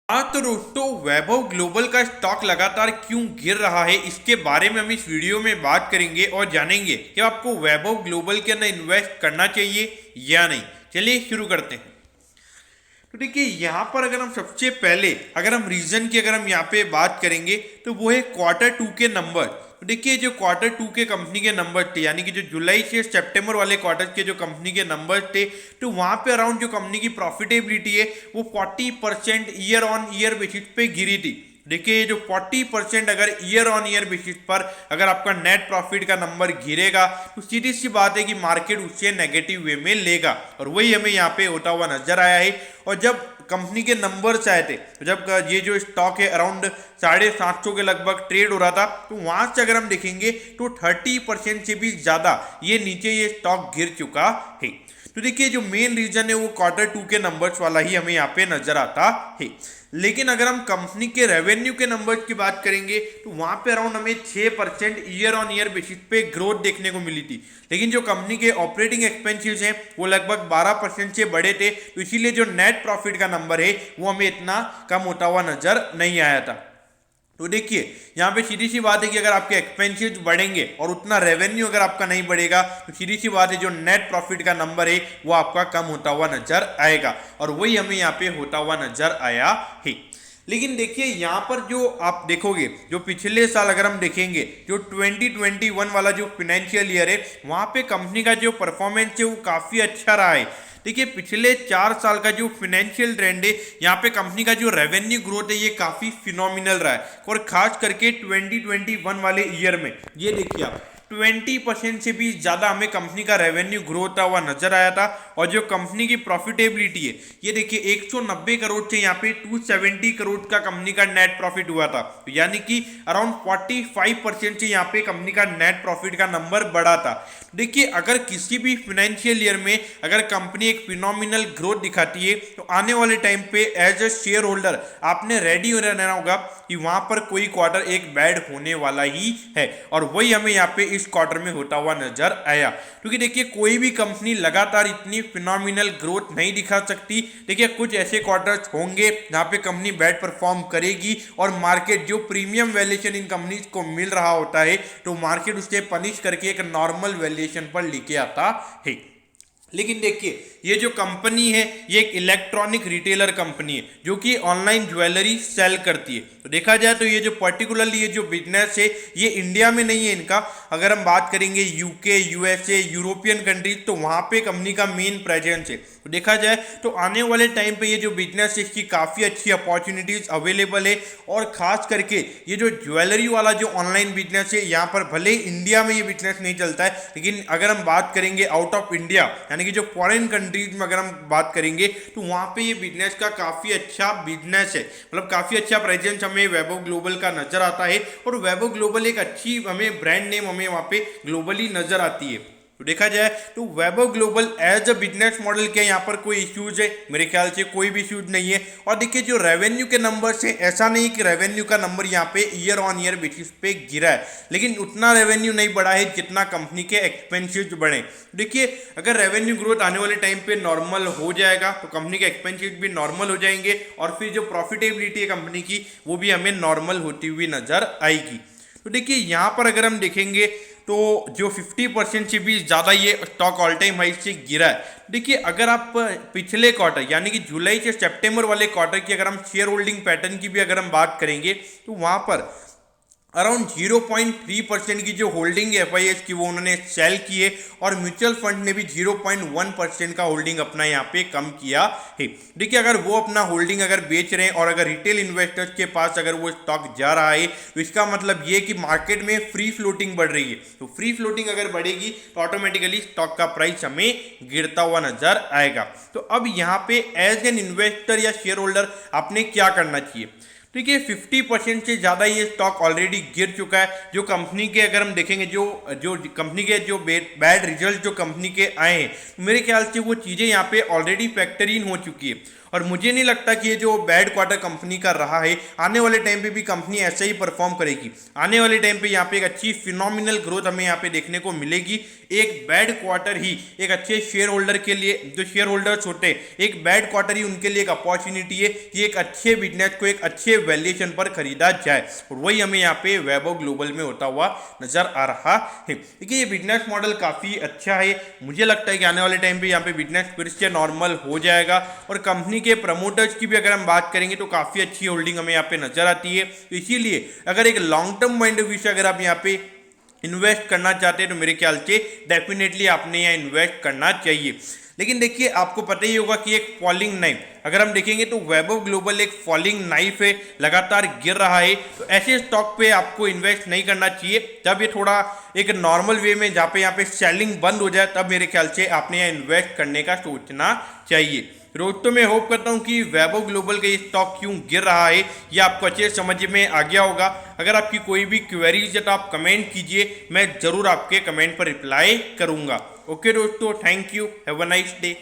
हाँ तो दोस्तों, वैभव ग्लोबल का स्टॉक लगातार क्यों गिर रहा है इसके बारे में हम इस वीडियो में बात करेंगे और जानेंगे कि आपको वैभव ग्लोबल के अंदर इन्वेस्ट करना चाहिए या नहीं। चलिए शुरू करते हैं। तो देखिए, यहाँ पर अगर हम सबसे पहले अगर हम रीजन की अगर हम यहाँ पे बात करेंगे तो वो है Q2 के नंबर। तो देखिए, जो Q2 के कंपनी के नंबर थे, यानी कि जो जुलाई से सितंबर वाले क्वार्टर के जो कंपनी के नंबर थे, तो वहाँ पे अराउंड जो कंपनी की प्रॉफिटेबिलिटी है वो 40% ईयर ऑन ईयर बेसिस पे गिरी थी। देखिए, जो 40% अगर ईयर ऑन ईयर बेसिस पर अगर आपका नेट प्रॉफिट का नंबर गिरेगा तो सीधी सी बात है कि मार्केट उससे नेगेटिव वे में लेगा, और वही हमें यहाँ पे होता हुआ नजर आया है। और जब कंपनी के नंबर्स आए थे, जब ये जो स्टॉक है अराउंड 750 के लगभग ट्रेड हो रहा था, तो वहां से अगर हम देखेंगे तो 30% से भी ज्यादा ये नीचे ये स्टॉक गिर चुका है। तो देखिए, जो मेन रीजन है वो Q2 के नंबर्स वाला ही हमें यहाँ पे नजर आता है। लेकिन अगर हम कंपनी के रेवेन्यू के नंबर्स की बात करेंगे तो वहां पे अराउंड हमें 6% ईयर ऑन ईयर बेसिस पे ग्रोथ देखने को मिली थी। लेकिन जो कंपनी के ऑपरेटिंग एक्सपेंसेस हैं वो लगभग 12% से बढ़े थे, तो इसीलिए जो नेट प्रॉफिट का नंबर है वो हमें इतना कम होता हुआ नजर नहीं आया था। तो देखिए, यहाँ पे सीधी सी बात है कि अगर आपके एक्सपेंसेस बढ़ेंगे और उतना रेवेन्यू अगर आपका नहीं बढ़ेगा तो सीधी सी बात है जो नेट प्रॉफिट का नंबर है वो आपका कम होता हुआ नजर आएगा, और वही हमें यहाँ पे होता हुआ नजर आया है। लेकिन देखिए, यहाँ पर जो आप देखोगे, जो पिछले साल अगर हम देखेंगे, जो 2021 वाला जो फाइनेंशियल ईयर है वहाँ पे कंपनी का जो परफॉर्मेंस है वो काफ़ी अच्छा रहा है। देखिए, पिछले 4 साल का जो फाइनेंशियल ट्रेंड है, यहाँ पे कंपनी का जो रेवेन्यू ग्रोथ है ये काफ़ी फिनोमिनल रहा है, और खास करके 2021 वाले ईयर में ये देखिए आप 20% से भी ज़्यादा हमें कंपनी का रेवेन्यू ग्रो होता हुआ नजर आया था। और जो कंपनी की प्रॉफिटेबिलिटी है ये देखिए 190 करोड़ से यहाँ पे 270 करोड़ का कंपनी का नेट प्रॉफिट हुआ था, यानी कि अराउंड 45% से यहाँ पे कंपनी का नेट प्रॉफिट का नंबर बढ़ा था। देखिए, अगर किसी भी फाइनेंशियल ईयर में अगर कंपनी एक फिनोमिनल ग्रोथ दिखाती है तो आने वाले टाइम पे एज अ शेयर होल्डर आपने रेडी रहना होगा कि वहां पर कोई क्वार्टर एक बैड होने वाला ही है, और वही हमें यहाँ पे इस क्वार्टर में होता हुआ नजर आया। क्योंकि देखिए, कोई भी कंपनी लगातार इतनी फिनोमिनल ग्रोथ नहीं दिखा सकती। देखिए, कुछ ऐसे क्वार्टर्स होंगे जहां पे कंपनी बैड परफॉर्म करेगी और मार्केट जो प्रीमियम वैल्यूएशन इन कंपनीज को मिल रहा होता है तो मार्केट उससे पनिश करके एक नॉर्मल वैल्यूएशन पर लेके आता है। लेकिन देखिए, ये जो कंपनी है ये एक इलेक्ट्रॉनिक रिटेलर कंपनी है जो कि ऑनलाइन ज्वेलरी सेल करती है। तो देखा जाए तो ये जो पर्टिकुलरली ये जो बिजनेस है ये इंडिया में नहीं है इनका। अगर हम बात करेंगे यूके, यूएसए, यूरोपियन कंट्रीज, तो वहाँ पे कंपनी का मेन प्रेजेंस है। तो देखा जाए तो आने वाले टाइम पे ये जो बिजनेस है इसकी काफ़ी अच्छी अपॉर्चुनिटीज अवेलेबल है। और खास करके ये जो ज्वेलरी वाला जो ऑनलाइन बिजनेस है, यहाँ पर भले ही इंडिया में ये बिजनेस नहीं चलता है, लेकिन अगर हम बात करेंगे आउट ऑफ इंडिया यानी कि जो फॉरेन कंट्रीज में अगर हम बात करेंगे तो वहाँ पे ये बिजनेस का काफ़ी अच्छा बिजनेस है, मतलब काफ़ी अच्छा प्रेजेंस हमें वैभव ग्लोबल का नजर आता है। और वैभव ग्लोबल एक अच्छी हमें ब्रांड नेम हमें वहाँ पे ग्लोबली नजर आती है। तो देखा जाए तो Vaibhav Global as a business model के यहाँ पर कोई इश्यूज है, मेरे ख्याल से कोई भी इश्यूज नहीं है। और देखिए, जो रेवेन्यू के नंबर्स है, ऐसा नहीं कि रेवेन्यू का नंबर यहाँ पे ईयर ऑन ईयर बेसिस पे गिरा है, लेकिन उतना रेवेन्यू नहीं बढ़ा है जितना कंपनी के एक्सपेंसेस बढ़े। देखिए, अगर रेवेन्यू ग्रोथ आने वाले टाइम पे नॉर्मल हो जाएगा तो कंपनी के एक्सपेंसेस भी नॉर्मल हो जाएंगे, और फिर जो प्रॉफिटेबिलिटी है कंपनी की वो भी हमें नॉर्मल होती हुई नजर आएगी। तो देखिए, यहाँ पर अगर हम देखेंगे तो जो 50% से भी ज़्यादा ये स्टॉक ऑल टाइम हाई से गिरा है। देखिए, अगर आप पिछले क्वार्टर यानी कि जुलाई से सितंबर वाले क्वार्टर की अगर हम शेयर होल्डिंग पैटर्न की भी अगर हम बात करेंगे तो वहाँ पर अराउंड 0.3% की जो होल्डिंग है एफआईएस की वो उन्होंने सेल की है, और म्यूचुअल फंड ने भी 0.1% का होल्डिंग अपना यहाँ पे कम किया है। देखिए, अगर वो अपना होल्डिंग अगर बेच रहे हैं और अगर रिटेल इन्वेस्टर्स के पास अगर वो स्टॉक जा रहा है तो इसका मतलब ये कि मार्केट में फ्री फ्लोटिंग बढ़ रही है। तो फ्री फ्लोटिंग अगर बढ़ेगी तो ऑटोमेटिकली स्टॉक का प्राइस हमें गिरता हुआ नजर आएगा। तो अब यहाँ पे एज एन इन्वेस्टर या शेयर होल्डर आपने क्या करना चाहिए? देखिए, 50% से ज़्यादा ये स्टॉक ऑलरेडी गिर चुका है। जो कंपनी के अगर हम देखेंगे जो जो कंपनी के जो बैड रिजल्ट जो कंपनी के आए हैं, मेरे ख्याल से वो चीज़ें यहाँ पे ऑलरेडी फैक्टर इन हो चुकी है। और मुझे नहीं लगता कि ये जो बैड क्वार्टर कंपनी का रहा है, आने वाले टाइम पे भी कंपनी ऐसे ही परफॉर्म करेगी। आने वाले टाइम पे यहाँ पे एक अच्छी फिनोमिनल ग्रोथ हमें यहाँ पे देखने को मिलेगी। एक बैड क्वार्टर ही एक अच्छे शेयर होल्डर के लिए, जो शेयर होल्डर्स होते हैं, एक बैड क्वार्टर ही उनके लिए एक अपॉर्चुनिटी है कि एक अच्छे बिजनेस को एक अच्छे वैल्यूएशन पर खरीदा जाए, और वही हमें यहाँ पे वैभव ग्लोबल में होता हुआ नजर आ रहा है। देखिए ये बिजनेस मॉडल काफी अच्छा है, मुझे लगता है कि आने वाले टाइम पे यहाँ पे बिजनेस फिर से नॉर्मल हो जाएगा। और कंपनी के प्रमोटर्स की भी अगर हम बात करेंगे तो काफी अच्छी होल्डिंग हमें यहाँ पे नजर आती है। तो इसीलिए अगर एक long term point of view से अगर आप यहाँ पे इन्वेस्ट करना चाहते हैं तो मेरे ख्याल से डेफिनेटली आपने यहाँ इन्वेस्ट करना चाहिए। लेकिन देखिए आपको पता ही होगा कि एक फॉलिंग नाइफ अगर हम देखेंगे तो वैभव ग्लोबल एक फॉलिंग नाइफ है, लगातार गिर रहा है। तो ऐसे स्टॉक पे आपको इन्वेस्ट नहीं करना चाहिए। जब ये थोड़ा एक नॉर्मल वे में जहाँ पे यहाँ पे सेलिंग बंद हो जाए तब मेरे ख्याल से आपने यहाँ इन्वेस्ट करने का सोचना चाहिए। दोस्तों मैं होप करता हूँ कि वैभव ग्लोबल का ये स्टॉक क्यों गिर रहा है ये आपको अच्छे समझ में आ गया होगा। अगर आपकी कोई भी क्वेरीज है तो आप कमेंट कीजिए, मैं जरूर आपके कमेंट पर रिप्लाई करूंगा। ओके दोस्तों, thank you, have a nice day.